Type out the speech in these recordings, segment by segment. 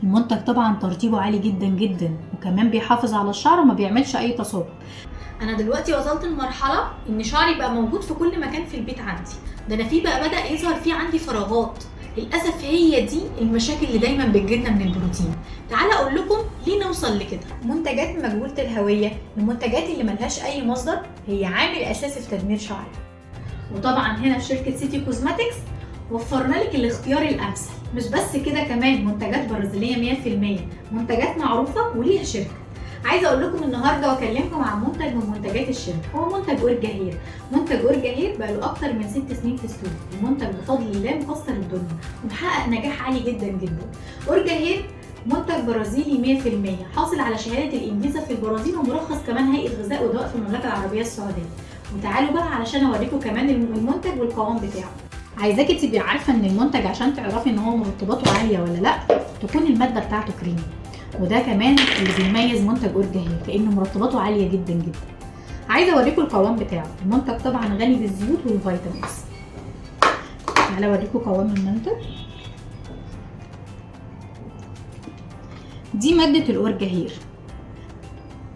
المنتج طبعا ترطيبه عالي جدا جدا، وكمان بيحافظ على الشعر وما بيعملش اي تساقط. انا دلوقتي وصلت لمرحله ان شعري بقى موجود في كل مكان في البيت عندي، ده انا في بقى بدا يظهر فيه عندي فراغات. للاسف هي دي المشاكل اللي دايما بتجيلنا من البروتين. تعالى اقول لكم ليه نوصل لكده. منتجات مجهوله الهويه، المنتجات اللي ملهاش اي مصدر، هي عامل اساسي في تدمير شعرك. وطبعا هنا في شركه سيتي كوزماتكس وفرنا لك الاختيار الامثل. مش بس كده، كمان منتجات برازيليه 100%، منتجات معروفه وليها شركه. عايزه اقول لكم النهارده واكلمكم عن منتج من منتجات الشركه، هو منتج اورجاهير. منتج اورجاهير بقى له اكتر من 6 سنين في السوق، المنتج بفضل الله مكسر الدنيا ومحقق نجاح عالي جدا جدا. اورجاهير منتج برازيلي 100%، حاصل على شهاده الانجيزه في البرازيل ومرخص كمان هيئه غذاء ودواء في المملكه العربيه السعوديه. وتعالوا بقى علشان اوريكم كمان المنتج والقوام بتاعه. عايزاكي تبقي عارفه ان المنتج عشان تعرفي ان هو مرطباته عاليه ولا لا، تكون الماده بتاعته كريمي. وده كمان اللي بيميز منتج اورجاهير، لان مرطباته عاليه جدا جدا. عايزه اوريكم القوام بتاعه. المنتج طبعا غني بالزيوت والفيتامينز. تعالى اوريكم قوام المنتج. دي ماده الاورجاهير،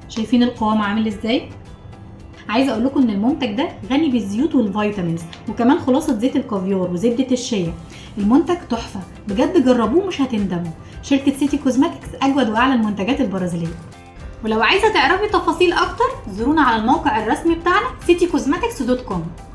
شايفين القوام عامل ازاي؟ عايزه اقول لكم ان المنتج ده غني بالزيوت والفيتامينز، وكمان خلاصه زيت الكافيار وزبده الشيا. المنتج تحفه بجد، جربوه مش هتندموا. شركه سيتي كوزماتكس اجود واعلى المنتجات البرازيليه. ولو عايزه تعرفي تفاصيل اكتر زورونا على الموقع الرسمي بتاعنا citycosmetics.com.